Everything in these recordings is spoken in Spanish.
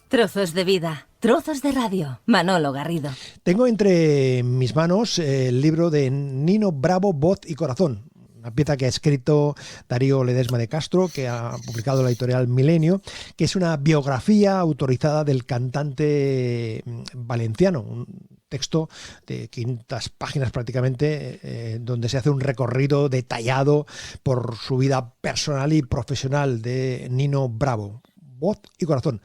Trozos de vida, trozos de radio. Manolo Garrido. Tengo entre mis manos el libro de Nino Bravo, Voz y Corazón. Una pieza que ha escrito Darío Ledesma de Castro, que ha publicado la editorial Milenio, que es una biografía autorizada del cantante valenciano. Un texto de 500 páginas prácticamente, donde se hace un recorrido detallado por su vida personal y profesional de Nino Bravo, Voz y Corazón.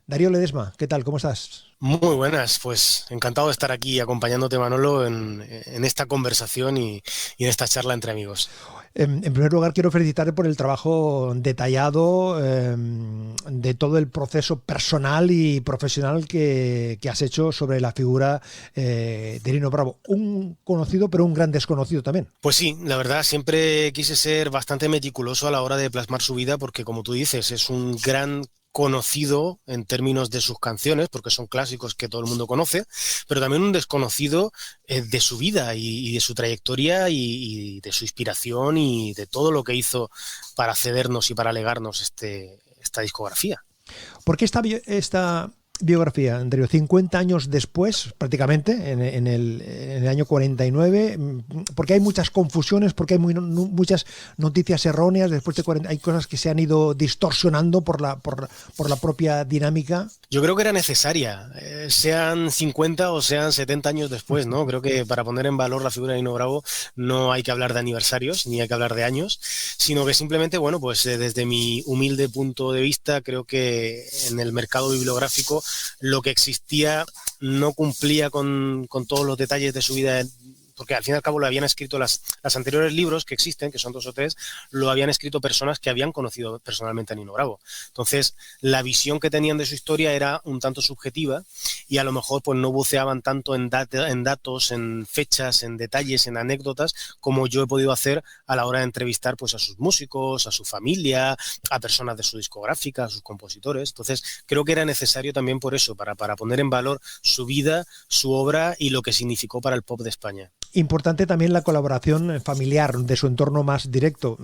Darío Ledesma, ¿qué tal? ¿Cómo estás? Muy buenas, pues encantado de estar aquí acompañándote, Manolo, en esta conversación y en esta charla entre amigos. En primer lugar, quiero felicitarte por el trabajo detallado de todo el proceso personal y profesional que has hecho sobre la figura de Nino Bravo. Un conocido, pero un gran desconocido también. Pues sí, la verdad, siempre quise ser bastante meticuloso a la hora de plasmar su vida, porque como tú dices, es un gran conocido en términos de sus canciones, porque son clásicos que todo el mundo conoce, pero también un desconocido de su vida y de su trayectoria y de su inspiración y de todo lo que hizo para cedernos y para legarnos esta discografía. ¿Por qué esta biografía, Andreu? 50 años después, prácticamente, en el año 49, porque hay muchas confusiones, porque hay muchas noticias erróneas, después de 40, hay cosas que se han ido distorsionando por la propia dinámica. Yo creo que era necesaria, sean 50 o sean 70 años después, ¿no? Creo que para poner en valor la figura de Nino Bravo no hay que hablar de aniversarios, ni hay que hablar de años, sino que simplemente, bueno, pues desde mi humilde punto de vista, creo que en el mercado bibliográfico lo que existía no cumplía con todos los detalles de su vida, porque al fin y al cabo lo habían escrito las anteriores libros que existen, que son 2 o 3, lo habían escrito personas que habían conocido personalmente a Nino Bravo. Entonces, la visión que tenían de su historia era un tanto subjetiva y a lo mejor pues no buceaban tanto en datos, en fechas, en detalles, en anécdotas, como yo he podido hacer a la hora de entrevistar pues a sus músicos, a su familia, a personas de su discográfica, a sus compositores. Entonces, creo que era necesario también por eso, para poner en valor su vida, su obra y lo que significó para el pop de España. Importante también la colaboración familiar de su entorno más directo,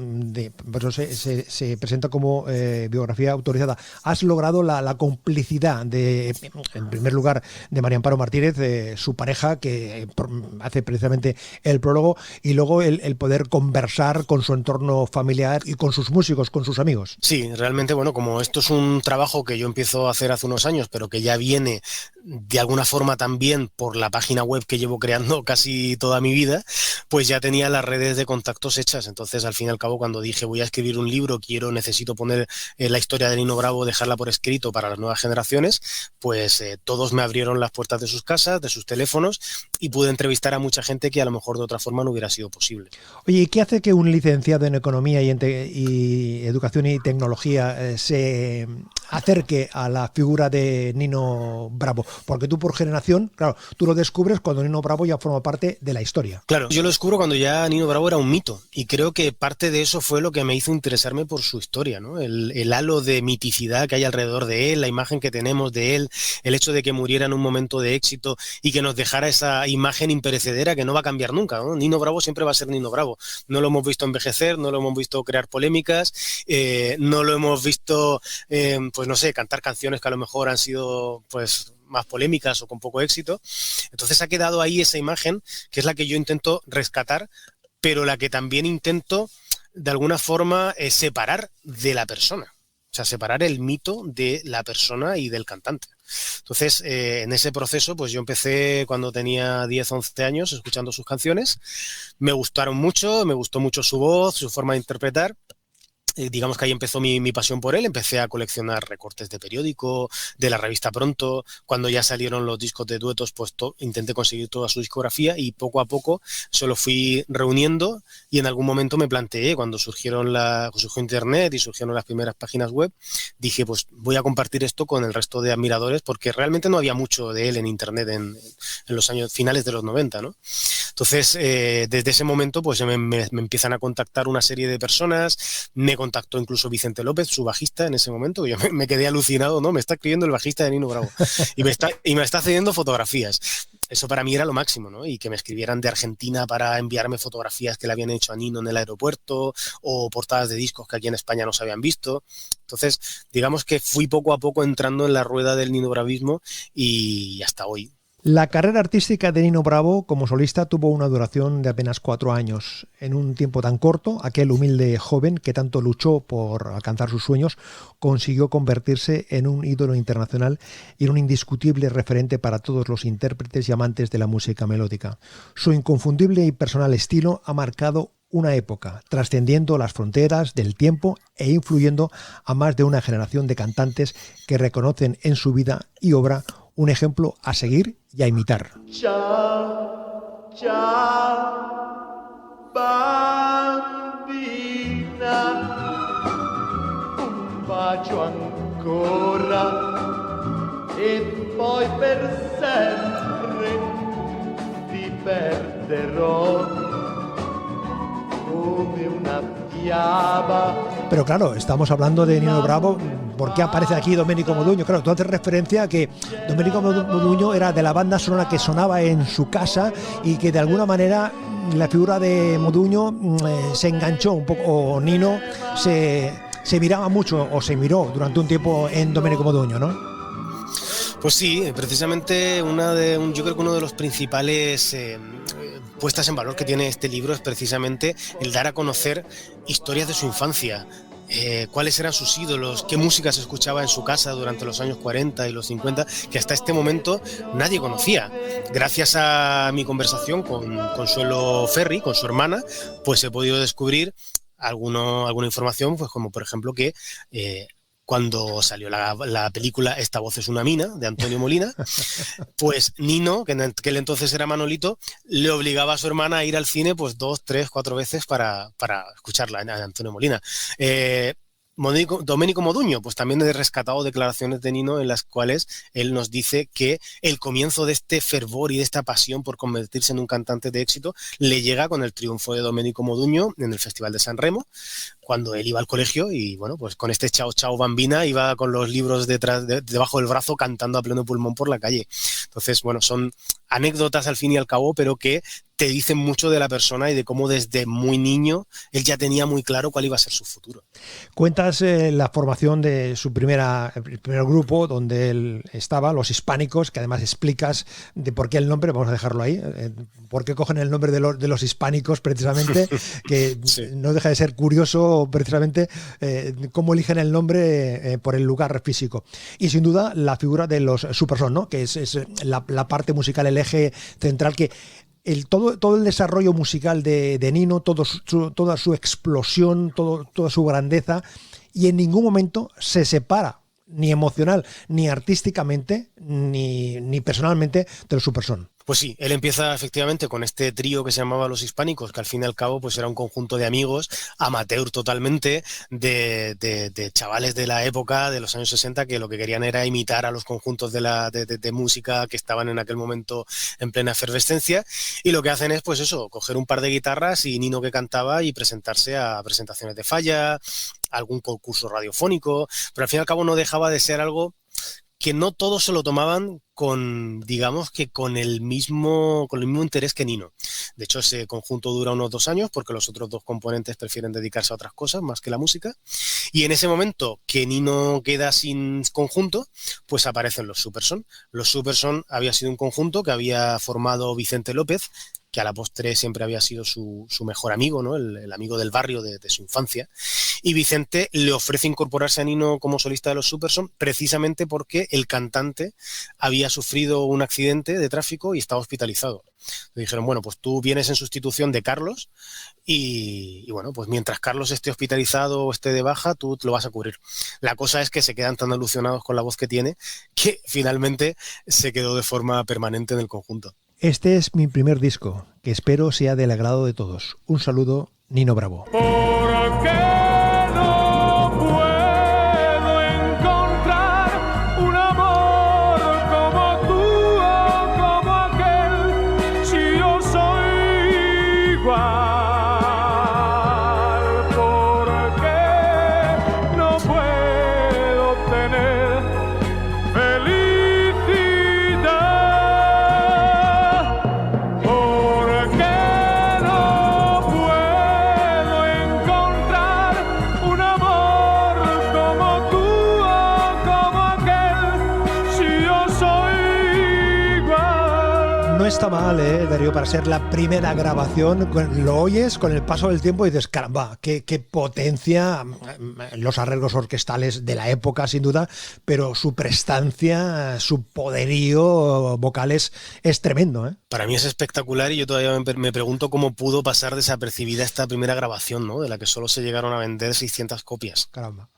por eso se presenta como biografía autorizada. Has logrado la complicidad en primer lugar, de María Amparo Martínez, su pareja, que hace precisamente el prólogo, y luego el poder conversar con su entorno familiar y con sus músicos, con sus amigos. Sí, realmente, bueno, como esto es un trabajo que yo empiezo a hacer hace unos años, pero que ya viene de alguna forma también por la página web que llevo creando casi toda mi vida, pues ya tenía las redes de contactos hechas. Entonces, al fin y al cabo, cuando dije voy a escribir un libro, necesito poner la historia de Nino Bravo, dejarla por escrito para las nuevas generaciones, pues todos me abrieron las puertas de sus casas, de sus teléfonos, y pude entrevistar a mucha gente que a lo mejor de otra forma no hubiera sido posible. Oye, ¿y qué hace que un licenciado en Economía y Educación y Tecnología se acerque a la figura de Nino Bravo? Porque tú, por generación, claro, tú lo descubres cuando Nino Bravo ya forma parte de la historia. Claro, yo lo descubro cuando ya Nino Bravo era un mito, y creo que parte de eso fue lo que me hizo interesarme por su historia, ¿no? El halo de miticidad que hay alrededor de él, la imagen que tenemos de él, el hecho de que muriera en un momento de éxito y que nos dejara esa imagen imperecedera que no va a cambiar nunca, ¿no? Nino Bravo siempre va a ser Nino Bravo. No lo hemos visto envejecer, no lo hemos visto crear polémicas, no lo hemos visto, pues no sé, cantar canciones que a lo mejor han sido, pues, más polémicas o con poco éxito. Entonces ha quedado ahí esa imagen, que es la que yo intento rescatar, pero la que también intento de alguna forma separar de la persona. O sea, separar el mito de la persona y del cantante. Entonces, en ese proceso, pues yo empecé cuando tenía 10, 11 años escuchando sus canciones. Me gustaron mucho, me gustó mucho su voz, su forma de interpretar. Digamos que ahí empezó mi pasión por él. Empecé a coleccionar recortes de periódico, de la revista Pronto. Cuando ya salieron los discos de duetos, pues intenté conseguir toda su discografía y poco a poco se lo fui reuniendo, y en algún momento me planteé, cuando surgió internet y surgieron las primeras páginas web, dije, pues voy a compartir esto con el resto de admiradores, porque realmente no había mucho de él en internet en los años finales de los 90, ¿no? Entonces, desde ese momento, pues me empiezan a contactar una serie de personas. Me contactó incluso Vicente López, su bajista, en ese momento, que yo me quedé alucinado, ¿no? Me está escribiendo el bajista de Nino Bravo y me está cediendo fotografías. eso para mí era lo máximo, ¿no? Y que me escribieran de Argentina para enviarme fotografías que le habían hecho a Nino en el aeropuerto o portadas de discos que aquí en España no se habían visto. Entonces, digamos que fui poco a poco entrando en la rueda del Nino Bravismo y hasta hoy. La carrera artística de Nino Bravo como solista tuvo una duración de apenas 4 años. En un tiempo tan corto, aquel humilde joven que tanto luchó por alcanzar sus sueños consiguió convertirse en un ídolo internacional y en un indiscutible referente para todos los intérpretes y amantes de la música melódica. Su inconfundible y personal estilo ha marcado una época, trascendiendo las fronteras del tiempo e influyendo a más de una generación de cantantes que reconocen en su vida y obra un ejemplo a seguir y a imitar. Ciao, ciao, bambina, un bacio ancora e poi per sempre ti perderò come una fiaba. Pero claro, estamos hablando de Nino Bravo. ¿Por qué aparece aquí Domenico Modugno? Claro, tú haces referencia a que Domenico Modugno era de la banda sonora que sonaba en su casa y que de alguna manera la figura de Modugno se enganchó un poco, o Nino se miraba mucho o se miró durante un tiempo en Domenico Modugno, ¿no? Pues sí, precisamente yo creo que uno de los principales puestas en valor que tiene este libro es precisamente el dar a conocer historias de su infancia. Cuáles eran sus ídolos, qué música se escuchaba en su casa durante los años 40 y los 50, que hasta este momento nadie conocía. Gracias a mi conversación con Consuelo Ferri, con su hermana, pues he podido descubrir alguna información, pues como por ejemplo que cuando salió la película Esta voz es una mina, de Antonio Molina, pues Nino, que en aquel entonces era Manolito, le obligaba a su hermana a ir al cine pues 2, 3, 4 veces para escucharla, a Antonio Molina. Domenico Modugno, pues también he rescatado declaraciones de Nino en las cuales él nos dice que el comienzo de este fervor y de esta pasión por convertirse en un cantante de éxito le llega con el triunfo de Domenico Modugno en el Festival de San Remo, cuando él iba al colegio y bueno, pues con este Ciao Ciao Bambina iba con los libros debajo del brazo cantando a pleno pulmón por la calle. Entonces, bueno, son anécdotas al fin y al cabo, pero que te dicen mucho de la persona y de cómo desde muy niño él ya tenía muy claro cuál iba a ser su futuro. Cuentas la formación de su primer grupo donde él estaba, Los Hispánicos, que además explicas de por qué el nombre, vamos a dejarlo ahí, por qué cogen el nombre de los Hispánicos precisamente, que sí. No deja de ser curioso precisamente cómo eligen el nombre por el lugar físico. Y sin duda la figura de los Superson, ¿no? Que es la parte musical, el eje central que todo el desarrollo musical de Nino, toda su explosión, toda su grandeza, y en ningún momento se separa, ni emocional, ni artísticamente, ni personalmente, de los Superson. Pues sí, él empieza efectivamente con este trío que se llamaba Los Hispánicos, que al fin y al cabo pues era un conjunto de amigos, amateur totalmente, de chavales de la época, de los años 60, que lo que querían era imitar a los conjuntos de música que estaban en aquel momento en plena efervescencia, y lo que hacen es pues eso, coger un par de guitarras y Nino que cantaba y presentarse a presentaciones de falla, algún concurso radiofónico, pero al fin y al cabo no dejaba de ser algo que no todos se lo tomaban con el mismo interés que Nino. De hecho, ese conjunto dura unos 2 años porque los otros 2 componentes prefieren dedicarse a otras cosas más que la música. Y en ese momento que Nino queda sin conjunto, pues aparecen los Superson. Los Superson había sido un conjunto que había formado Vicente López, que a la postre siempre había sido su mejor amigo, ¿no? El amigo del barrio de su infancia. Y Vicente le ofrece incorporarse a Nino como solista de los Superson precisamente porque el cantante había sufrido un accidente de tráfico y estaba hospitalizado. Le dijeron, bueno, pues tú vienes en sustitución de Carlos y bueno, pues mientras Carlos esté hospitalizado o esté de baja, tú lo vas a cubrir. La cosa es que se quedan tan alucinados con la voz que tiene que finalmente se quedó de forma permanente en el conjunto. Este es mi primer disco, que espero sea del agrado de todos. Un saludo, Nino Bravo. está mal, Darío, para ser la primera grabación. Lo oyes con el paso del tiempo y dices, caramba, qué potencia, los arreglos orquestales de la época, sin duda, pero su prestancia, su poderío vocal es tremendo, ¿eh? Para mí es espectacular y yo todavía me pregunto cómo pudo pasar desapercibida esta primera grabación, ¿no? De la que solo se llegaron a vender 600 copias. Caramba.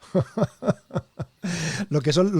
Lo que son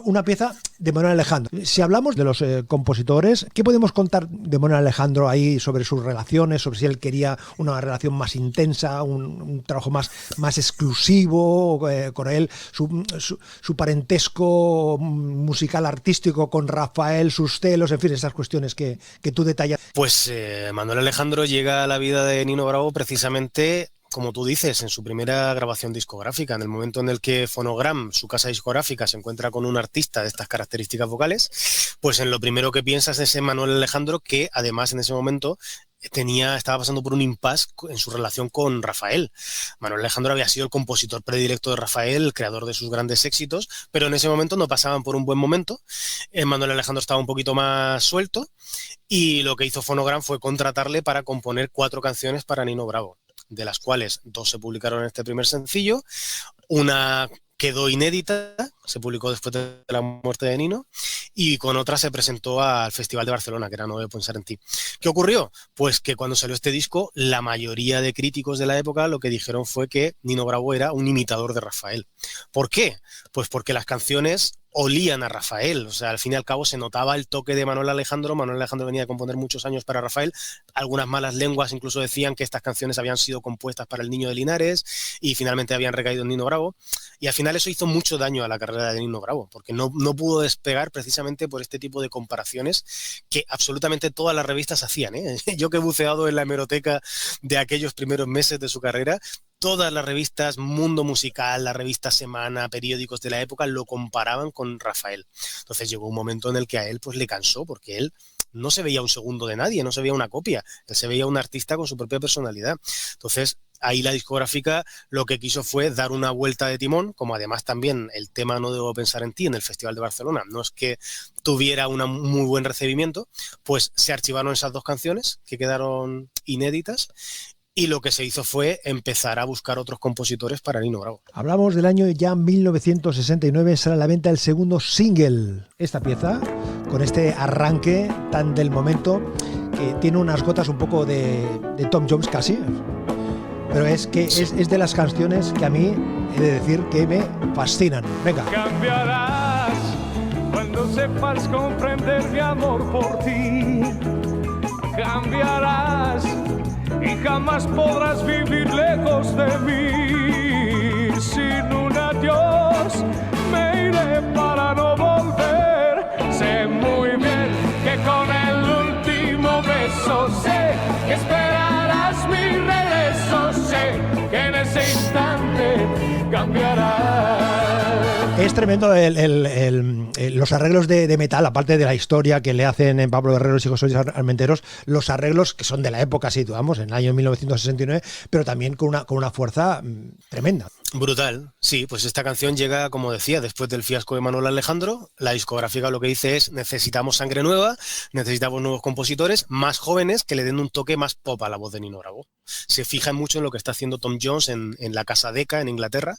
una pieza de Manuel Alejandro. Si hablamos de los compositores, ¿qué podemos contar de Manuel Alejandro ahí sobre sus relaciones, sobre si él quería una relación más intensa, un trabajo más exclusivo con él, su parentesco musical artístico con Rafael, sus celos, en fin, esas cuestiones que tú detallas? Pues Manuel Alejandro llega a la vida de Nino Bravo precisamente, como tú dices, en su primera grabación discográfica, en el momento en el que Phonogram, su casa discográfica, se encuentra con un artista de estas características vocales, pues en lo primero que piensas es en Manuel Alejandro, que además en ese momento estaba pasando por un impasse en su relación con Rafael. Manuel Alejandro había sido el compositor predilecto de Rafael, el creador de sus grandes éxitos, pero en ese momento no pasaban por un buen momento. Manuel Alejandro estaba un poquito más suelto y lo que hizo Phonogram fue contratarle para componer 4 canciones para Nino Bravo, de las cuales 2 se publicaron en este primer sencillo, una quedó inédita, se publicó después de la muerte de Nino, y con otra se presentó al Festival de Barcelona, que era No debo pensar en ti. ¿Qué ocurrió? Pues que cuando salió este disco, la mayoría de críticos de la época lo que dijeron fue que Nino Bravo era un imitador de Rafael. ¿Por qué? Pues porque las canciones olían a Rafael, o sea, al fin y al cabo se notaba el toque de Manuel Alejandro. Manuel Alejandro venía a componer muchos años para Rafael, algunas malas lenguas incluso decían que estas canciones habían sido compuestas para el Niño de Linares y finalmente habían recaído en Nino Bravo, y al final eso hizo mucho daño a la carrera de Nino Bravo, porque no pudo despegar precisamente por este tipo de comparaciones que absolutamente todas las revistas hacían, ¿eh? Yo que he buceado en la hemeroteca de aquellos primeros meses de su carrera, todas las revistas, Mundo Musical, la revista Semana, periódicos de la época, lo comparaban con Rafael. Entonces llegó un momento en el que a él pues le cansó, porque él no se veía un segundo de nadie, no se veía una copia, él se veía un artista con su propia personalidad. Entonces ahí la discográfica lo que quiso fue dar una vuelta de timón, como además también el tema No debo pensar en ti en el Festival de Barcelona no es que tuviera un muy buen recibimiento, pues se archivaron esas 2 canciones que quedaron inéditas. Y lo que se hizo fue empezar a buscar otros compositores para Nino Bravo. Hablamos del año ya 1969, sale a la venta el segundo single. Esta pieza, con este arranque tan del momento, que tiene unas gotas un poco de Tom Jones casi, pero es que es de las canciones que a mí, he de decir, que me fascinan. Venga. Cambiarás cuando sepas comprender mi amor por ti. Cambiarás y jamás podrás vivir lejos de mí. Sin un adiós me iré para no volver. Sé muy bien que con el último beso sé que esperarás mi regreso. Sé que en ese instante cambiarás. Es tremendo los arreglos de metal, aparte de la historia que le hacen en Pablo Guerreros y José Armenteros, los arreglos que son de la época, situamos, en el año 1969, pero también con una fuerza tremenda. Brutal, sí, pues esta canción llega, como decía, después del fiasco de Manuel Alejandro. La discográfica lo que dice es: necesitamos sangre nueva, necesitamos nuevos compositores más jóvenes que le den un toque más pop a la voz de Nino Bravo. Se fijan mucho en lo que está haciendo Tom Jones en la Casa Decca en Inglaterra,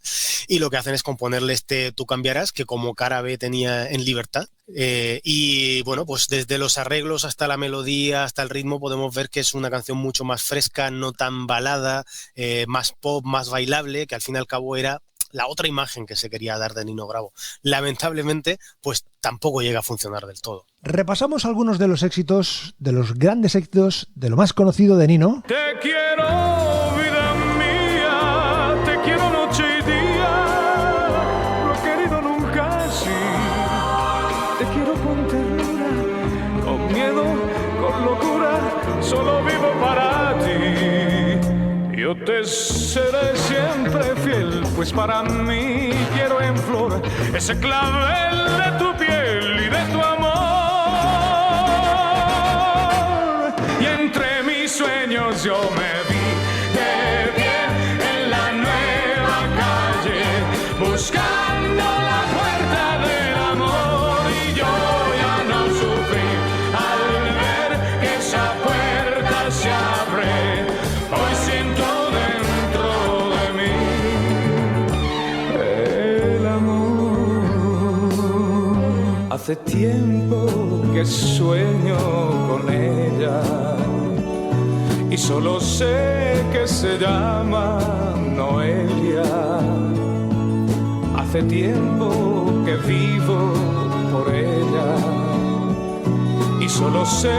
y lo que hacen es componerle este Tú cambiarás, que como cara B tenía En libertad. Y bueno, pues desde los arreglos hasta la melodía, hasta el ritmo, podemos ver que es una canción mucho más fresca, no tan balada, más pop, más bailable, que al fin y al cabo era la otra imagen que se quería dar de Nino Bravo. Lamentablemente, pues tampoco llega a funcionar del todo. Repasamos algunos de los éxitos, de los grandes éxitos, de lo más conocido de Nino. Te quiero, vida mía, te quiero noche y día, no he querido nunca así. Te quiero con ternura, con miedo, con locura, solo vivo para ti. Yo te seré siempre fiel, pues para mí quiero en flor ese clavel de tu piel y de tu amor. Y entre mis sueños yo me vi de pie en la nueva calle, buscando la puerta del amor, y yo ya no sufrí al ver Hace tiempo que sueño con ella y solo sé que se llama Noelia. Hace tiempo que vivo por ella y solo sé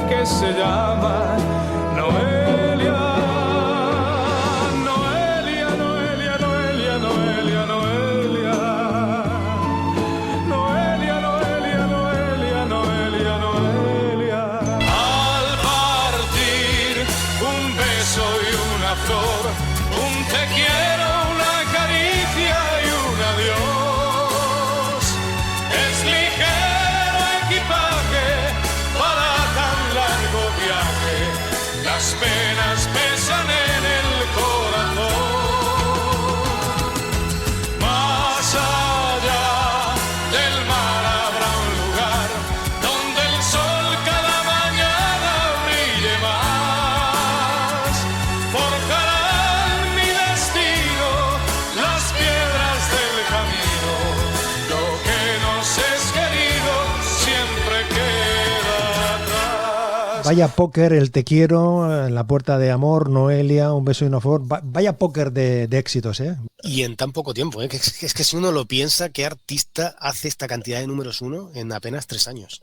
que se llama Noelia. Un te quiero, una caricia y un adiós. Es ligero equipaje para tan largo viaje. Las penas pesan en el corazón. Más allá del mar habrá un lugar donde el sol cada mañana brille más. Forjarán mi destino las piedras del camino. Lo que nos es querido siempre queda atrás. Vaya póker, el te quiero, La puerta de amor, Noelia, Un beso y una flor. Vaya póker de éxitos, ¿eh? Y en tan poco tiempo, ¿eh? Es que si uno lo piensa, ¿qué artista hace esta cantidad de números uno en apenas 3 años?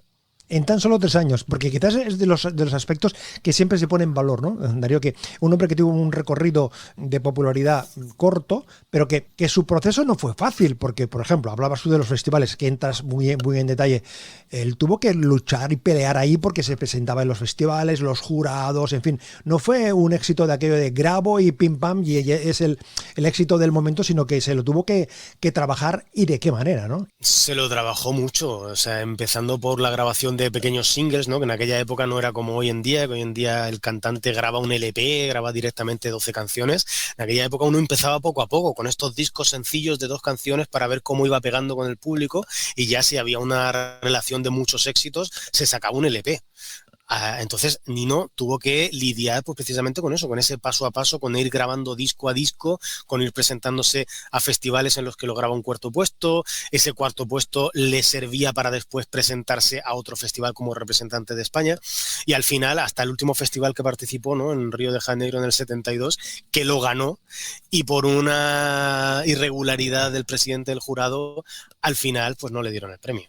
En tan solo 3 años, porque quizás es de los aspectos que siempre se pone en valor, ¿no, Darío? Que un hombre que tuvo un recorrido de popularidad corto, pero que su proceso no fue fácil, porque, por ejemplo, hablabas tú de los festivales, que entras muy en detalle. Él tuvo que luchar y pelear ahí porque se presentaba en los festivales, los jurados, en fin. No fue un éxito de aquello de grabo y pim pam y es el éxito del momento, sino que se lo tuvo que trabajar, y de qué manera, ¿no? Se lo trabajó mucho, o sea, empezando por la grabación de pequeños singles, ¿no? Que en aquella época no era como hoy en día, que hoy en día el cantante graba un LP, graba directamente 12 canciones. En aquella época uno empezaba poco a poco con estos discos sencillos de 2 canciones para ver cómo iba pegando con el público, y ya si había una relación de muchos éxitos se sacaba un LP. Entonces Nino tuvo que lidiar pues precisamente con eso, con ese paso a paso, con ir grabando disco a disco, con ir presentándose a festivales en los que lograba un cuarto puesto. Ese cuarto puesto le servía para después presentarse a otro festival como representante de España, y al final hasta el último festival que participó, ¿no? En Río de Janeiro en el 72, que lo ganó, y por una irregularidad del presidente del jurado al final pues no le dieron el premio.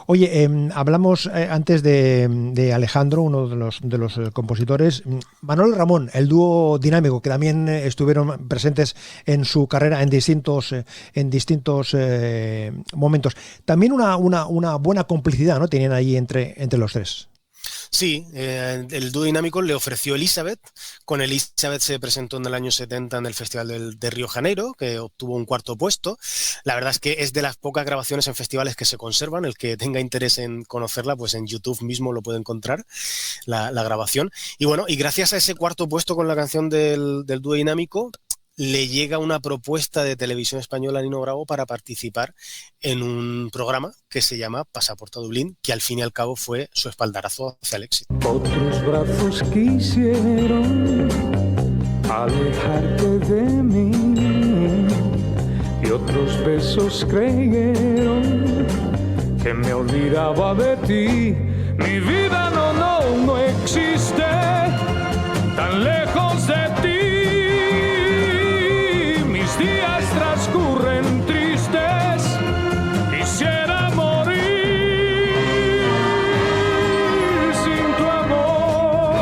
Oye, hablamos antes de Alejandro, uno de los compositores. Manolo y Ramón, el dúo dinámico, que también estuvieron presentes en su carrera en distintos momentos. También una buena complicidad, ¿no? Tenían ahí entre los tres. Sí, el dúo dinámico le ofreció Elizabeth. Con Elizabeth se presentó en el año 70 en el Festival de Río de Janeiro, que obtuvo un cuarto puesto. La verdad es que es de las pocas grabaciones en festivales que se conservan. El que tenga interés en conocerla, pues en YouTube mismo lo puede encontrar, la grabación. Y bueno, y gracias a ese cuarto puesto con la canción del dúo dinámico, le llega una propuesta de Televisión Española a Nino Bravo para participar en un programa que se llama Pasaporte a Dublín, que al fin y al cabo fue su espaldarazo hacia el éxito. Otros brazos quisieron alejarte de mí y otros besos creyeron que me olvidaba de ti. Mi vida no existe tan lejos de ti. Mis días transcurren tristes, quisiera morir sin tu amor,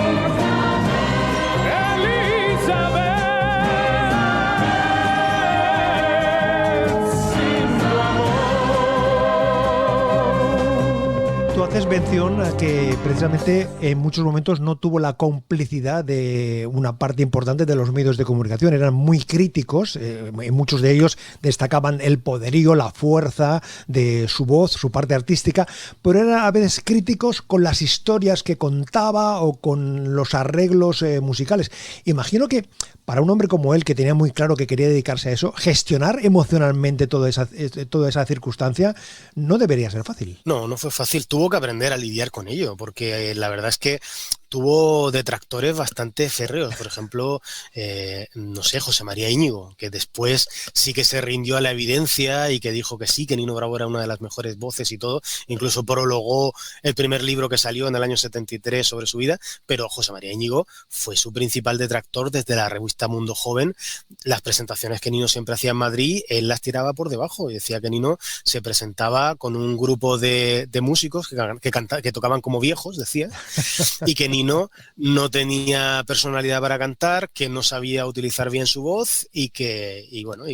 Elizabeth, sin tu amor. Tú haces mención a que precisamente en muchos momentos no tuvo la complicidad de una parte importante de los medios de comunicación. Eran muy críticos, muchos de ellos destacaban el poderío, la fuerza de su voz, su parte artística, pero eran a veces críticos con las historias que contaba o con los arreglos musicales. Imagino que para un hombre como él, que tenía muy claro que quería dedicarse a eso, gestionar emocionalmente toda esa circunstancia no debería ser fácil. No fue fácil. Tuvo que aprender a lidiar con ello, porque la verdad es que tuvo detractores bastante férreos. Por ejemplo, no sé, José María Íñigo, que después sí que se rindió a la evidencia y que dijo que sí, que Nino Bravo era una de las mejores voces y todo. Incluso prologó el primer libro que salió en el año 73 sobre su vida, pero José María Íñigo fue su principal detractor desde la revista Mundo Joven. Las presentaciones que Nino siempre hacía en Madrid, él las tiraba por debajo y decía que Nino se presentaba con un grupo de músicos que tocaban como viejos, decía, y que Nino no tenía personalidad para cantar, que no sabía utilizar bien su voz y que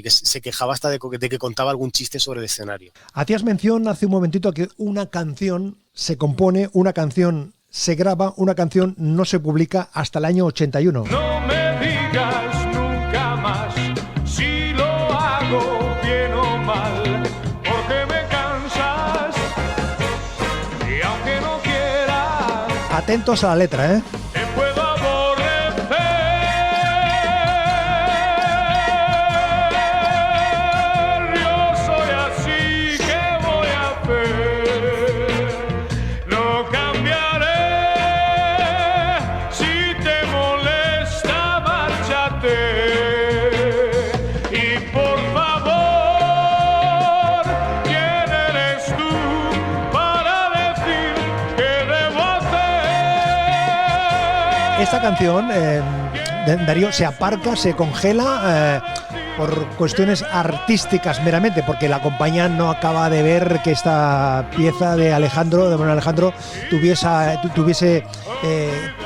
se quejaba hasta de que contaba algún chiste sobre el escenario. Hacías mención hace un momentito que una canción se compone, una canción se graba, una canción no se publica hasta el año 81. No me digas nunca más si lo hago bien o mal, porque me cansas y aunque no quiera, Atentos a la letra, ¿eh? te puedo aborrecer. Yo soy así, ¿qué voy a hacer? No cambiaré. Si te molesta, márchate. Y por favor, ¿quién eres tú para decir qué debo hacer? Esta canción, Darío, se aparca, se congela por cuestiones artísticas meramente, porque la compañía no acaba de ver que esta pieza de Manuel Alejandro, tuviese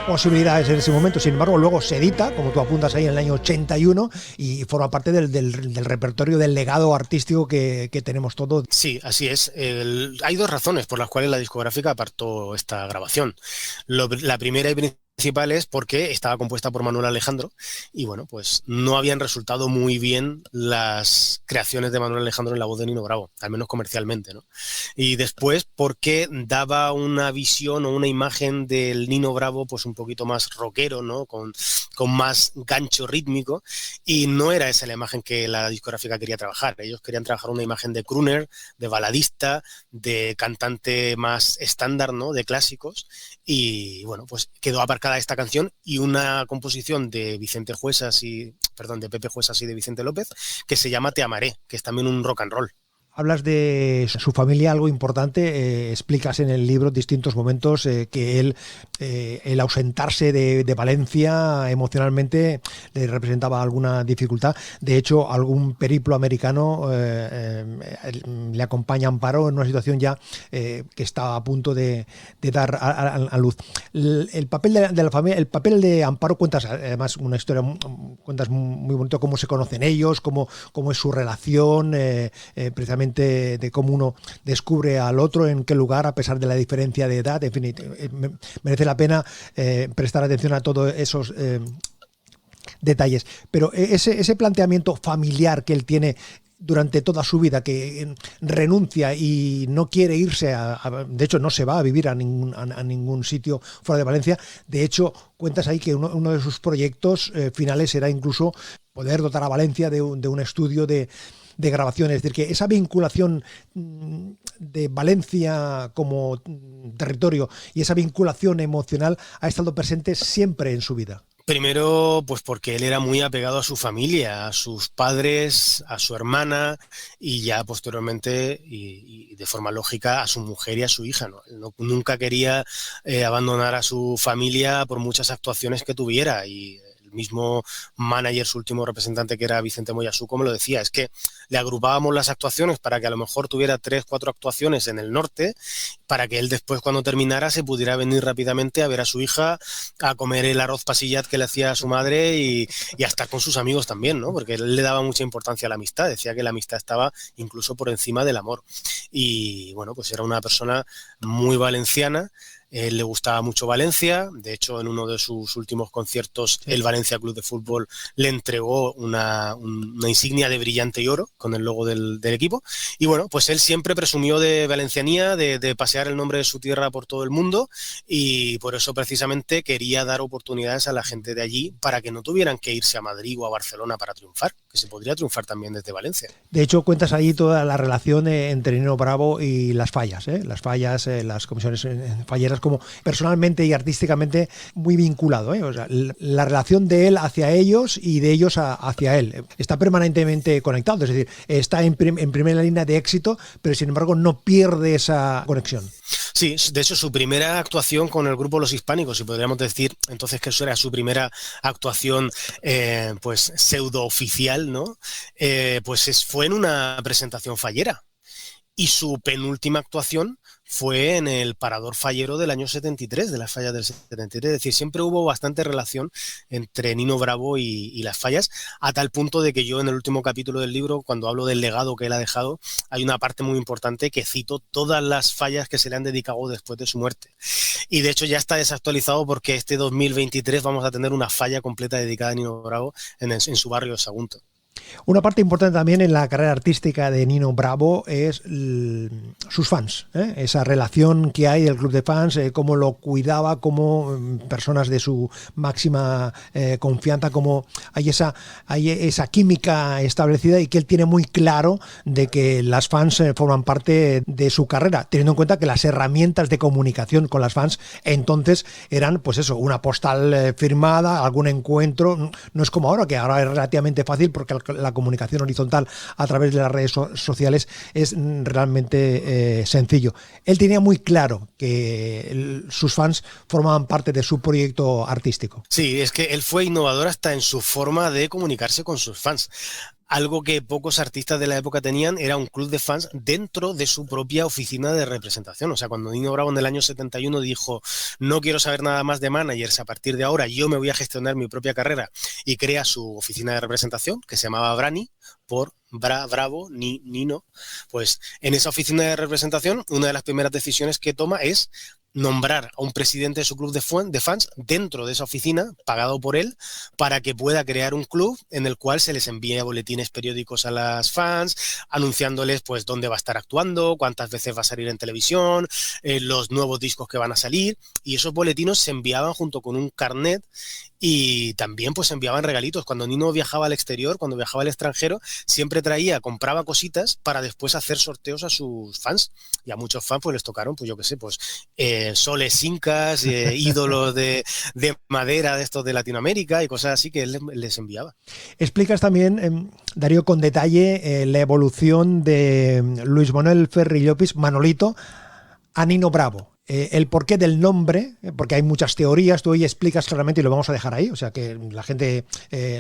posibilidades en ese momento. Sin embargo, luego se edita, como tú apuntas ahí, en el año 81 y forma parte del repertorio, del legado artístico que tenemos todos. Sí, así es. Hay dos razones por las cuales la discográfica apartó esta grabación. La primera y principal es porque estaba compuesta por Manuel Alejandro y bueno, pues no habían resultado muy bien las creaciones de Manuel Alejandro en la voz de Nino Bravo, al menos comercialmente, ¿no? Y después porque daba una visión o una imagen del Nino Bravo pues un poquito más rockero, ¿no? Con más gancho rítmico, y no era esa la imagen que la discográfica quería trabajar. Ellos querían trabajar una imagen de crooner, de baladista, de cantante más estándar, ¿no? De clásicos. Y bueno, pues quedó aparcada esta canción y una composición de Pepe Juesas y de Vicente López, que se llama Te amaré, que es también un rock and roll. Hablas de su familia, algo importante, explicas en el libro distintos momentos que él, el ausentarse de Valencia emocionalmente le representaba alguna dificultad. De hecho, algún periplo americano le acompaña a Amparo en una situación ya que está a punto de dar a luz. El papel de la familia, el papel de Amparo, cuentas además una historia, cuentas muy bonito cómo se conocen ellos, cómo es su relación, precisamente de cómo uno descubre al otro, en qué lugar, a pesar de la diferencia de edad. En fin, merece la pena prestar atención a todos esos detalles. Pero ese planteamiento familiar que él tiene durante toda su vida, que renuncia y no quiere irse de hecho no se va a vivir a ningún sitio fuera de Valencia. De hecho, cuentas ahí que uno de sus proyectos finales era incluso poder dotar a Valencia de un estudio de grabación. Es decir, que esa vinculación de Valencia como territorio y esa vinculación emocional ha estado presente siempre en su vida. Primero, pues porque él era muy apegado a su familia, a sus padres, a su hermana y ya posteriormente, y de forma lógica, a su mujer y a su hija, ¿no? Nunca quería abandonar a su familia por muchas actuaciones que tuviera, y el mismo manager, su último representante, que era Vicente Moyasú, como lo decía, es que le agrupábamos las actuaciones para que a lo mejor tuviera 3, 4 actuaciones en el norte, para que él después, cuando terminara, se pudiera venir rápidamente a ver a su hija, a comer el arroz pasillat que le hacía a su madre y a estar con sus amigos también, ¿no? Porque él le daba mucha importancia a la amistad, decía que la amistad estaba incluso por encima del amor. Y bueno, pues era una persona muy valenciana. Le gustaba mucho Valencia. De hecho, en uno de sus últimos conciertos, el Valencia Club de Fútbol le entregó una insignia de brillante y oro con el logo del equipo. Y bueno, pues él siempre presumió de valencianía, de pasear el nombre de su tierra por todo el mundo, y por eso precisamente quería dar oportunidades a la gente de allí para que no tuvieran que irse a Madrid o a Barcelona para triunfar. que se podría triunfar también desde Valencia. De hecho, cuentas ahí toda la relación entre Nino Bravo y las fallas, las fallas, las comisiones falleras, como personalmente y artísticamente muy vinculado, o sea, la relación de él hacia ellos y de ellos hacia él. Está permanentemente conectado, es decir, está en primera línea de éxito, pero sin embargo no pierde esa conexión. Sí, de hecho su primera actuación con el grupo Los Hispánicos, y podríamos decir entonces que eso era su primera actuación pues pseudo oficial, ¿no? Fue en una presentación fallera, y su penúltima actuación fue en el Parador Fallero del año 73, de las fallas del 73. Es decir, siempre hubo bastante relación entre Nino Bravo y las fallas, a tal punto de que yo en el último capítulo del libro, cuando hablo del legado que él ha dejado, hay una parte muy importante que cito todas las fallas que se le han dedicado después de su muerte. Y de hecho ya está desactualizado, porque este 2023 vamos a tener una falla completa dedicada a Nino Bravo en su barrio de Sagunto. Una parte importante también en la carrera artística de Nino Bravo es sus fans, esa relación que hay del club de fans, cómo lo cuidaba, como personas de su máxima confianza, cómo hay esa química establecida, y que él tiene muy claro de que las fans forman parte de su carrera, teniendo en cuenta que las herramientas de comunicación con las fans entonces eran, pues eso, una postal firmada, algún encuentro. No es como ahora, que ahora es relativamente fácil porque la comunicación horizontal a través de las redes sociales es realmente sencillo. Él tenía muy claro que sus fans formaban parte de su proyecto artístico. Sí, es que él fue innovador hasta en su forma de comunicarse con sus fans. Algo que pocos artistas de la época tenían era un club de fans dentro de su propia oficina de representación. O sea, cuando Nino Bravo en el año 71 dijo: no quiero saber nada más de managers, a partir de ahora yo me voy a gestionar mi propia carrera, y crea su oficina de representación, que se llamaba Brani, por Bravo, Nino, pues en esa oficina de representación una de las primeras decisiones que toma es nombrar a un presidente de su club de fans dentro de esa oficina, pagado por él, para que pueda crear un club en el cual se les envía boletines periódicos a las fans, anunciándoles pues dónde va a estar actuando, cuántas veces va a salir en televisión, los nuevos discos que van a salir, y esos boletines se enviaban junto con un carnet, y también pues enviaban regalitos. Cuando Nino viajaba al exterior, cuando viajaba al extranjero, siempre compraba cositas para después hacer sorteos a sus fans, y a muchos fans pues les tocaron, pues yo qué sé, pues soles incas, ídolos de madera de estos de Latinoamérica y cosas así que él les enviaba. Explicas también, Darío, con detalle la evolución de Luis Manuel Ferri Llopis, Manolito, a Nino Bravo. El porqué del nombre, porque hay muchas teorías, tú hoy explicas claramente, y lo vamos a dejar ahí, o sea que la gente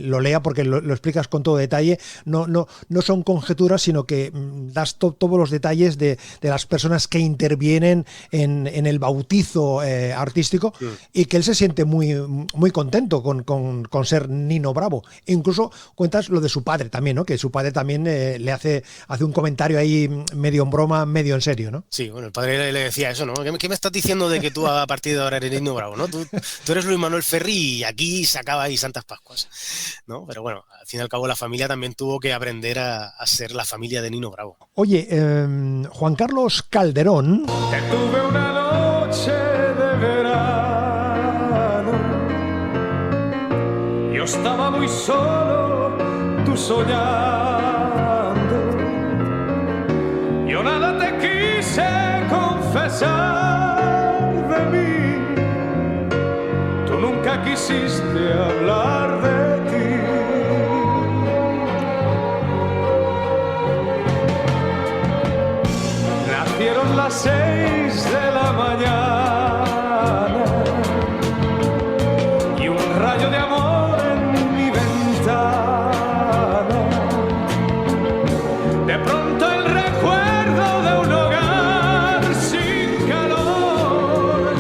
lo lea, porque lo explicas con todo detalle. No son conjeturas, sino que das todos los detalles de las personas que intervienen en el bautizo artístico, sí. Y que él se siente muy, muy contento con ser Nino Bravo. E incluso cuentas lo de su padre también, ¿no? Que su padre también le hace un comentario ahí medio en broma, medio en serio, ¿no? Sí, bueno, el padre le decía eso, ¿no? ¿Qué me estás diciendo de que tú a partir de ahora eres Nino Bravo, ¿no? Tú eres Luis Manuel Ferri y aquí se acaba ahí Santas Pascuas, ¿no? Pero bueno, al fin y al cabo la familia también tuvo que aprender a ser la familia de Nino Bravo. Oye, Juan Carlos Calderón... Que tuve una noche de verano, yo estaba muy solo, tú soñando, yo nada te quise confesar de mí, tú nunca quisiste hablar de ti. Nacieron las 6 de la mañana y un rayo de amor en mi ventana. De pronto el recuerdo de un hogar sin calor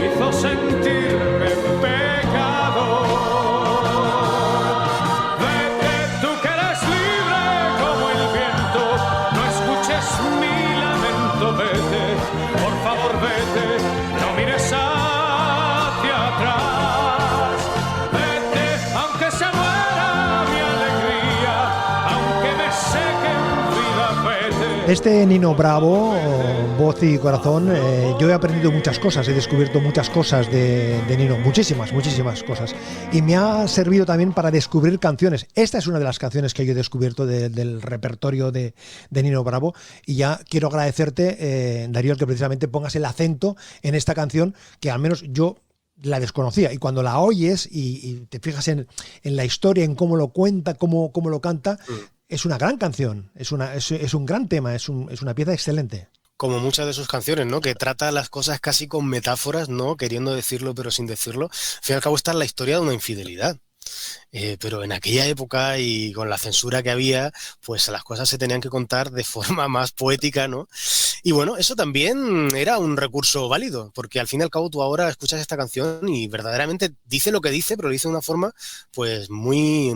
hizo sentirme pecador. Vete, tú que eres libre como el viento, no escuches mi lamento, vete, por favor vete, no mires hacia atrás. Vete, aunque se muera mi alegría, aunque me seque en vida, vete. Este Nino Bravo, voz y corazón, yo he aprendido muchas cosas, he descubierto muchas cosas de Nino, muchísimas cosas. Y me ha servido también para descubrir canciones. Esta es una de las canciones que yo he descubierto del repertorio de Nino Bravo. Y ya quiero agradecerte, Darío, el que precisamente pongas el acento en esta canción, que al menos yo la desconocía, y cuando la oyes y te fijas en la historia, en cómo lo cuenta, cómo lo canta, es una gran canción, es un gran tema, es una pieza excelente. Como muchas de sus canciones, ¿no? Que trata las cosas casi con metáforas, ¿no? Queriendo decirlo pero sin decirlo. Al fin y al cabo, esta es la historia de una infidelidad. Pero en aquella época y con la censura que había, pues las cosas se tenían que contar de forma más poética, ¿no? Y bueno, eso también era un recurso válido, porque al fin y al cabo tú ahora escuchas esta canción y verdaderamente dice lo que dice, pero lo dice de una forma pues muy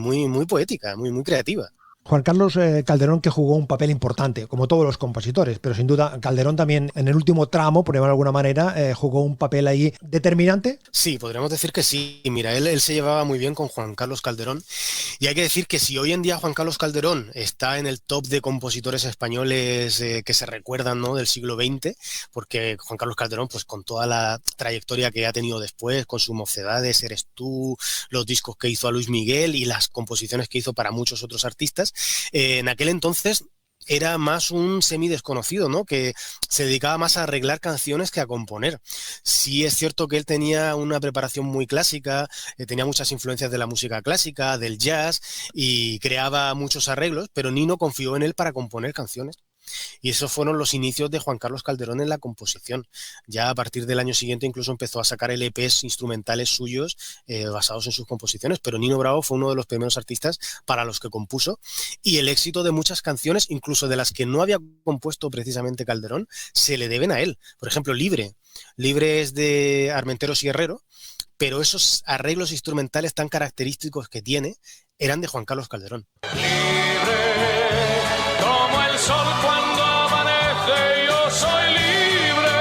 poética, muy creativa. Juan Carlos Calderón, que jugó un papel importante, como todos los compositores, pero sin duda Calderón también en el último tramo, por llamarlo de alguna manera, jugó un papel ahí determinante. Sí, podríamos decir que sí. Mira, él se llevaba muy bien con Juan Carlos Calderón, y hay que decir que si hoy en día Juan Carlos Calderón está en el top de compositores españoles que se recuerdan, ¿no? Del siglo XX, porque Juan Carlos Calderón, pues con toda la trayectoria que ha tenido después, con sus Mocedades, Eres tú, los discos que hizo a Luis Miguel y las composiciones que hizo para muchos otros artistas, en aquel entonces era más un semidesconocido, ¿no? Que se dedicaba más a arreglar canciones que a componer. Sí es cierto que él tenía una preparación muy clásica, tenía muchas influencias de la música clásica, del jazz, y creaba muchos arreglos, pero Nino confió en él para componer canciones. Y esos fueron los inicios de Juan Carlos Calderón en la composición. Ya a partir del año siguiente incluso empezó a sacar LPs instrumentales suyos basados en sus composiciones, pero Nino Bravo fue uno de los primeros artistas para los que compuso, y el éxito de muchas canciones, incluso de las que no había compuesto precisamente Calderón, se le deben a él. Por ejemplo, Libre es de Armenteros y Herrero, pero esos arreglos instrumentales tan característicos que tiene eran de Juan Carlos Calderón. Como el sol cuando amanece, yo soy libre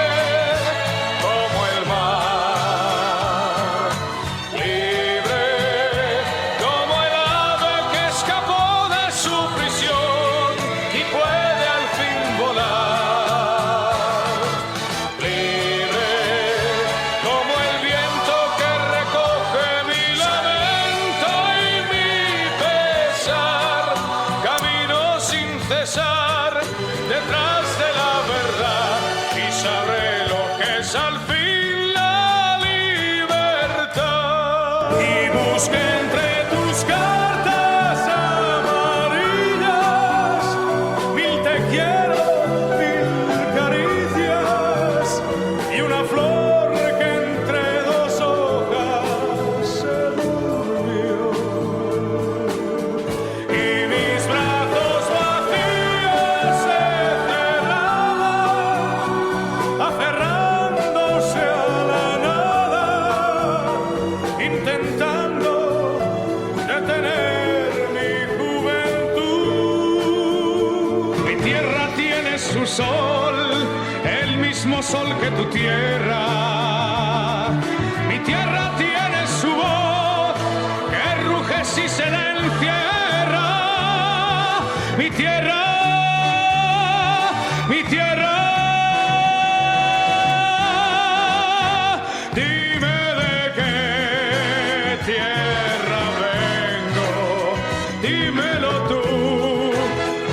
como el mar, libre como el ave que escapó de su prisión y puede al fin volar, libre como el viento que recoge mi lamento y mi pesar, camino sin cesar detrás de la verdad y sabré lo que es al fin la libertad. Y busqué entre tus cartas amarillas mil te quiero, mil caricias y una flor que entre dos hojas se durmió. Y mis brazos vacíos se cerraban, aferrándose a la nada, intentando detener mi juventud. Mi tierra tiene su sol, el mismo sol que tu tierra. Mi tierra tiene su voz, que ruge si se la encierra. Mi tierra, mi tierra. Dime de qué tierra vengo, dímelo tú,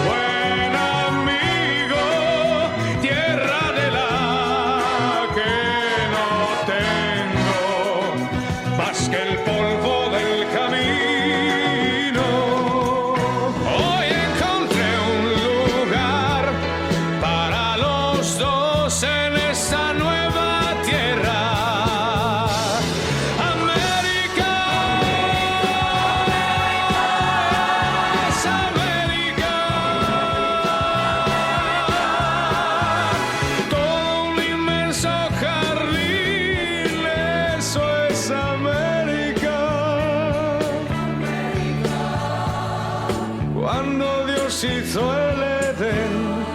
buen amigo, tierra de la que no tengo más que el polvo del camino. Hoy encontré un lugar para los dos en esa nueva tierra. América es América. Todo un inmenso jardín, eso es América. Cuando Dios hizo el Edén,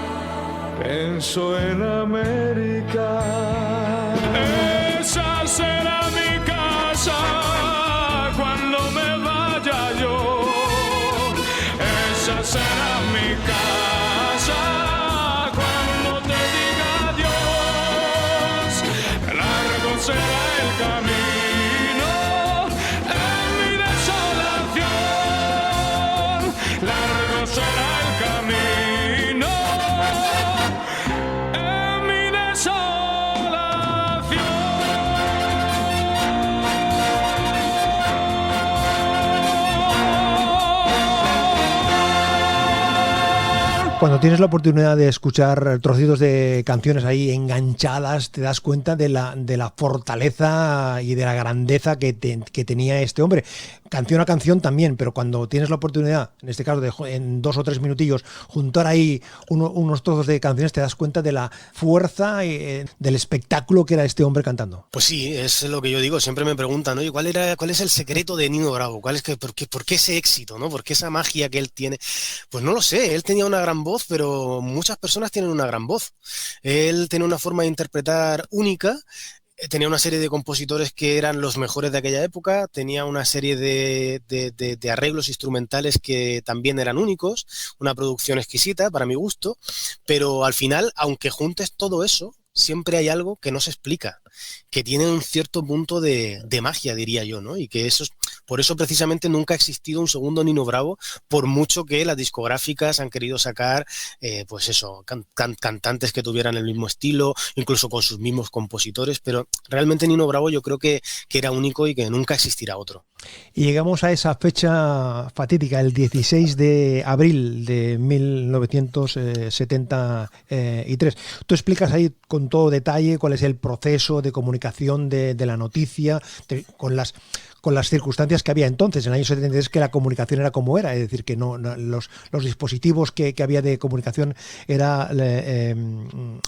pensó en América. Esa será mi casa cuando me vaya yo. Esa será mi casa Cuando tienes la oportunidad de escuchar trocitos de canciones ahí enganchadas, te das cuenta de la fortaleza y de la grandeza que tenía este hombre. Canción a canción también, pero cuando tienes la oportunidad, en este caso en 2 o 3 minutillos, juntar ahí unos trozos de canciones, te das cuenta de la fuerza y del espectáculo que era este hombre cantando. Pues sí, es lo que yo digo, siempre me preguntan, oye, ¿cuál es el secreto de Nino Bravo? ¿Por qué ese éxito, ¿no? ¿Por qué esa magia que él tiene? Pues no lo sé, él tenía una gran voz, pero muchas personas tienen una gran voz. Él tenía una forma de interpretar única. Tenía una serie de compositores que eran los mejores de aquella época, tenía una serie de arreglos instrumentales que también eran únicos, una producción exquisita para mi gusto, pero al final, aunque juntes todo eso, siempre hay algo que no se explica, que tiene un cierto punto de magia, diría yo, ¿no? Y que por eso precisamente nunca ha existido un segundo Nino Bravo, por mucho que las discográficas han querido sacar, pues eso, cantantes que tuvieran el mismo estilo, incluso con sus mismos compositores, pero realmente Nino Bravo yo creo que era único y que nunca existirá otro. Y llegamos a esa fecha fatídica, el 16 de abril de 1973. Tú explicas ahí con todo detalle cuál es el proceso de comunicación de la noticia, con las circunstancias que había entonces, en el año 73, que la comunicación era como era, es decir, que los dispositivos que había de comunicación eran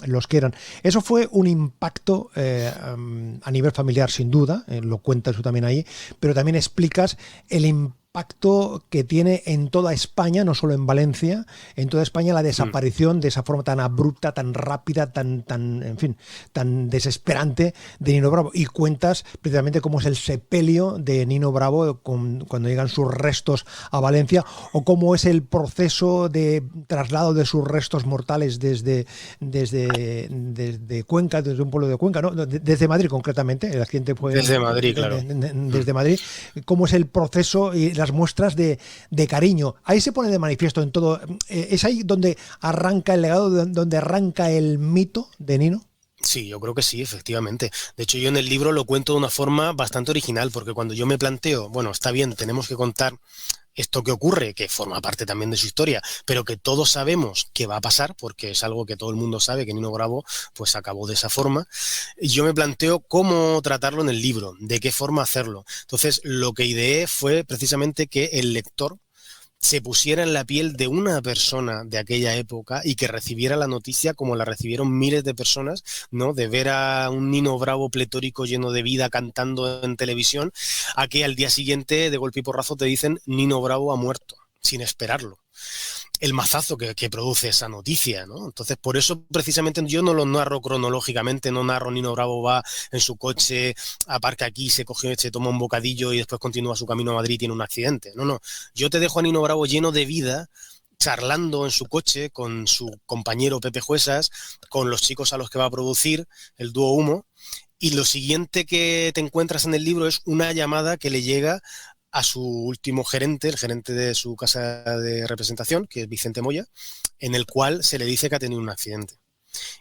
los que eran. Eso fue un impacto a nivel familiar, sin duda, lo cuentas tú también ahí, pero también explicas el impacto que tiene en toda España, no solo en Valencia, en toda España la desaparición de esa forma tan abrupta, tan rápida, tan desesperante de Nino Bravo. Y cuentas precisamente cómo es el sepelio de Nino Bravo cuando llegan sus restos a Valencia, o cómo es el proceso de traslado de sus restos mortales desde Cuenca, desde un pueblo de Cuenca, ¿no? Desde Madrid concretamente, el accidente fue desde Madrid, claro. Desde Madrid, cómo es el proceso y las muestras de cariño. Ahí se pone de manifiesto en todo. ¿Es ahí donde arranca el legado, donde arranca el mito de Nino? Sí, yo creo que sí, efectivamente. De hecho, yo en el libro lo cuento de una forma bastante original, porque cuando yo me planteo, bueno, está bien, tenemos que contar esto que ocurre, que forma parte también de su historia, pero que todos sabemos que va a pasar, porque es algo que todo el mundo sabe, que Nino Bravo pues acabó de esa forma. Yo me planteo cómo tratarlo en el libro, de qué forma hacerlo. Entonces, lo que ideé fue precisamente que el lector se pusiera en la piel de una persona de aquella época y que recibiera la noticia como la recibieron miles de personas, ¿no? De ver a un Nino Bravo pletórico, lleno de vida, cantando en televisión, a que al día siguiente, de golpe y porrazo, te dicen Nino Bravo ha muerto, sin esperarlo. El mazazo que produce esa noticia, ¿no? Entonces, por eso precisamente yo no lo narro cronológicamente, no narro Nino Bravo va en su coche, aparca aquí, se toma un bocadillo y después continúa su camino a Madrid y tiene un accidente. No. Yo te dejo a Nino Bravo lleno de vida, charlando en su coche con su compañero Pepe Juesas, con los chicos a los que va a producir, el dúo Humo, y lo siguiente que te encuentras en el libro es una llamada que le llega a su último gerente, el gerente de su casa de representación, que es Vicente Moya, en el cual se le dice que ha tenido un accidente.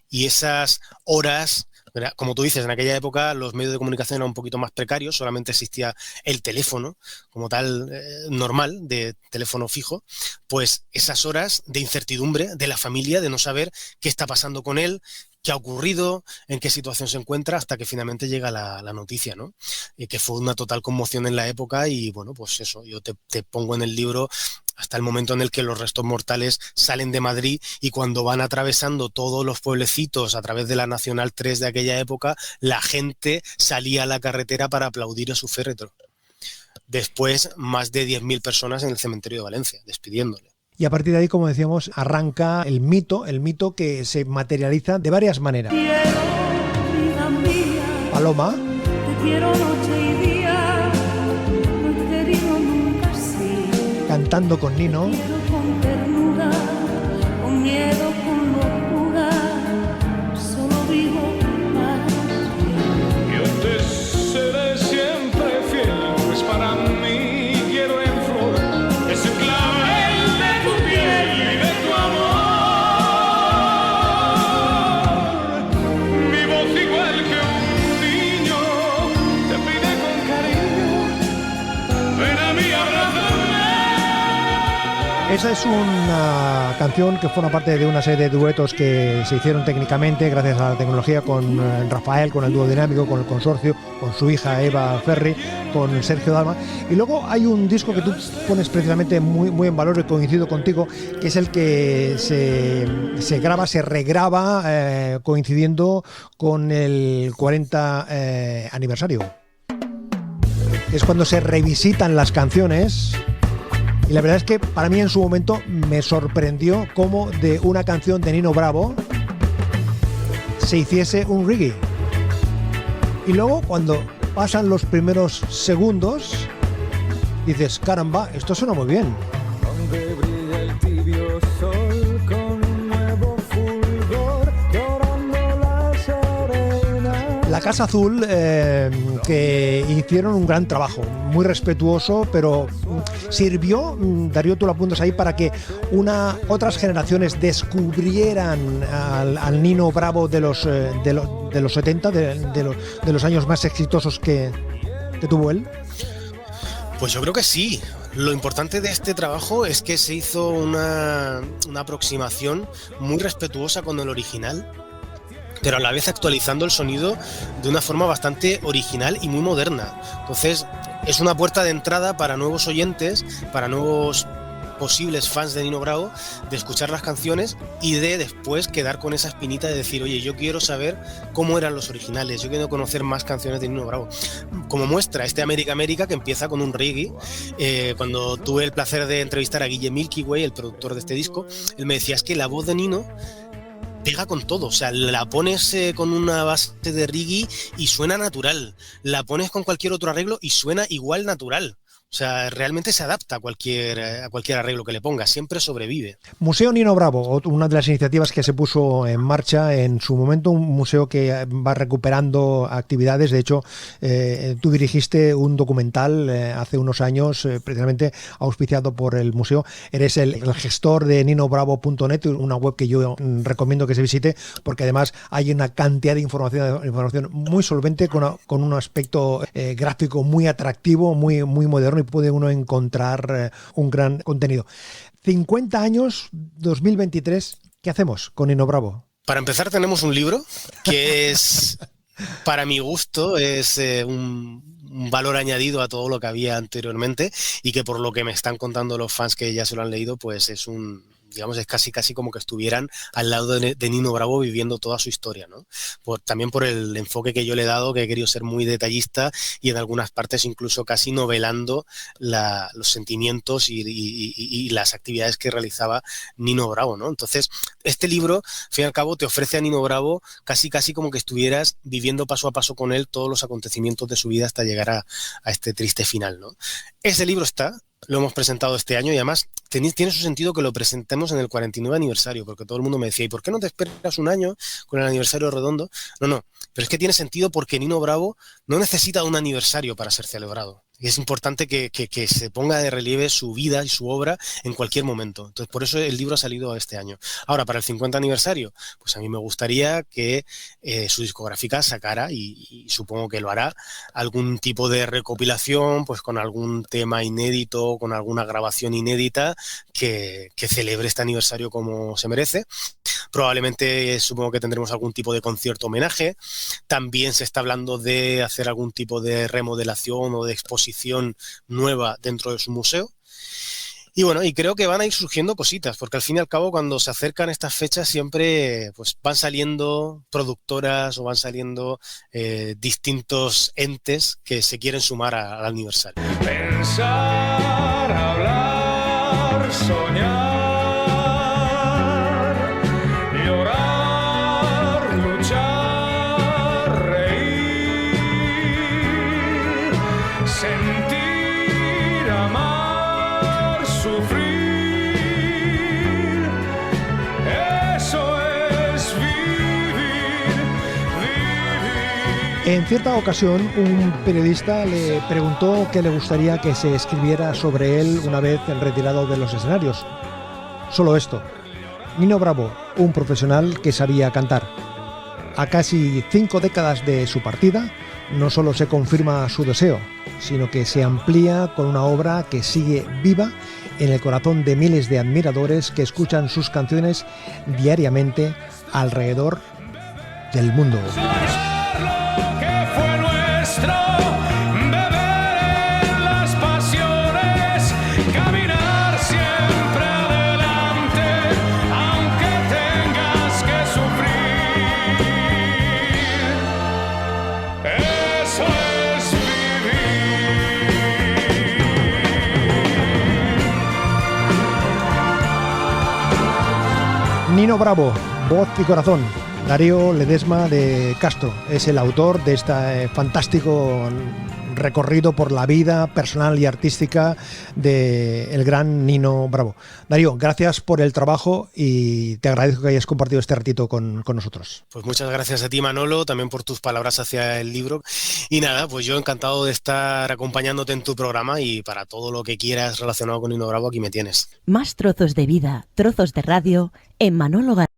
Y esas horas, como tú dices, en aquella época los medios de comunicación eran un poquito más precarios, solamente existía el teléfono como tal normal, de teléfono fijo, pues esas horas de incertidumbre de la familia, de no saber qué está pasando con él, qué ha ocurrido, en qué situación se encuentra, hasta que finalmente llega la noticia, ¿no? Y que fue una total conmoción en la época y bueno, pues eso, yo te pongo en el libro hasta el momento en el que los restos mortales salen de Madrid y cuando van atravesando todos los pueblecitos a través de la Nacional 3 de aquella época, la gente salía a la carretera para aplaudir a su féretro. Después, más de 10.000 personas en el cementerio de Valencia, despidiéndole. Y a partir de ahí, como decíamos, arranca el mito que se materializa de varias maneras. Paloma. Te quiero noche y día, no he querido nunca así. Cantando con Nino. Quiero con ternura, con miedo, con locura, solo vivo para ti. Yo te seré siempre fiel, pues para mí quiero en flor ese clavel de tu piel y de tu amor. Mi voz igual que un niño te pide con cariño, ven a mí, abrázame. Esa es una una canción que forma parte de una serie de duetos que se hicieron técnicamente gracias a la tecnología con Rafael, con el dúo dinámico, con el consorcio, con su hija Eva Ferri, con Sergio Dalma. Y luego hay un disco que tú pones precisamente muy en valor, y coincido contigo, que es el que se graba, se regraba coincidiendo con el 40 aniversario. Es cuando se revisitan las canciones. Y la verdad es que para mí en su momento me sorprendió cómo de una canción de Nino Bravo se hiciese un reggae. Y luego cuando pasan los primeros segundos dices, caramba, esto suena muy bien. Donde brilla el tibio sol con un nuevo fulgor, llorando las arenas. La Casa Azul, que hicieron un gran trabajo, muy respetuoso, pero sirvió, Darío, tú lo apuntas ahí, para que otras generaciones descubrieran al Nino Bravo de los 70, de los años más exitosos que tuvo él. Pues yo creo que sí. Lo importante de este trabajo es que se hizo una aproximación muy respetuosa con el original, pero a la vez actualizando el sonido de una forma bastante original y muy moderna. Entonces, es una puerta de entrada para nuevos oyentes, para nuevos posibles fans de Nino Bravo, de escuchar las canciones y de después quedar con esa espinita de decir, oye, yo quiero saber cómo eran los originales, yo quiero conocer más canciones de Nino Bravo. Como muestra este América América, que empieza con un reggae. Cuando tuve el placer de entrevistar a Guille Milky Way, el productor de este disco, él me decía, es que la voz de Nino pega con todo, o sea, la pones con una base de reggae y suena natural, la pones con cualquier otro arreglo y suena igual natural. O sea, realmente se adapta a cualquier arreglo que le ponga, siempre sobrevive. Museo Nino Bravo, una de las iniciativas que se puso en marcha en su momento, un museo que va recuperando actividades. De hecho, tú dirigiste un documental hace unos años, precisamente auspiciado por el museo. Eres el gestor de ninobravo.net, una web que yo recomiendo que se visite, porque además hay una cantidad de información muy solvente, con un aspecto gráfico muy atractivo, muy moderno, y puede uno encontrar un gran contenido. 50 años, 2023, ¿qué hacemos con Nino Bravo? Para empezar, tenemos un libro que es, para mi gusto, es un valor añadido a todo lo que había anteriormente, y que por lo que me están contando los fans que ya se lo han leído, pues es es casi como que estuvieran al lado de Nino Bravo viviendo toda su historia, ¿no? También por el enfoque que yo le he dado, que he querido ser muy detallista y en algunas partes incluso casi novelando los sentimientos y las actividades que realizaba Nino Bravo, ¿no? Entonces, este libro, al fin y al cabo, te ofrece a Nino Bravo casi como que estuvieras viviendo paso a paso con él todos los acontecimientos de su vida hasta llegar a este triste final, ¿no? Ese libro lo hemos presentado este año, y además tiene su sentido que lo presentemos en el 49 aniversario, porque todo el mundo me decía, ¿y por qué no te esperas un año con el aniversario redondo? No, pero es que tiene sentido porque Nino Bravo no necesita un aniversario para ser celebrado. Y es importante que se ponga de relieve su vida y su obra en cualquier momento. Entonces, por eso el libro ha salido este año. Ahora, para el 50 aniversario, pues a mí me gustaría que su discográfica sacara, y supongo que lo hará, algún tipo de recopilación, pues con algún tema inédito, con alguna grabación inédita que celebre este aniversario como se merece. Probablemente supongo que tendremos algún tipo de concierto homenaje. También se está hablando de hacer algún tipo de remodelación o de exposición nueva dentro de su museo. Y bueno, y creo que van a ir surgiendo cositas, porque al fin y al cabo, cuando se acercan estas fechas, siempre pues van saliendo productoras o van saliendo distintos entes que se quieren sumar al aniversario. Pensar, hablar, soñar. Sentir, amar, sufrir, eso es vivir. En cierta ocasión, un periodista le preguntó qué le gustaría que se escribiera sobre él una vez retirado de los escenarios. Solo esto: Nino Bravo, un profesional que sabía cantar. A casi 5 décadas de su partida, no solo se confirma su deseo, sino que se amplía con una obra que sigue viva en el corazón de miles de admiradores que escuchan sus canciones diariamente alrededor del mundo. Lo que fue nuestro, beber en las pasiones, caminar siempre adelante, aunque tengas que sufrir. Eso es vivir. Nino Bravo, voz y corazón. Darío Ledesma de Castro es el autor de este fantástico recorrido por la vida personal y artística del gran Nino Bravo. Darío, gracias por el trabajo y te agradezco que hayas compartido este ratito con nosotros. Pues muchas gracias a ti, Manolo, también por tus palabras hacia el libro. Y nada, pues yo encantado de estar acompañándote en tu programa y para todo lo que quieras relacionado con Nino Bravo, aquí me tienes. Más trozos de vida, trozos de radio en Manolo Garrido.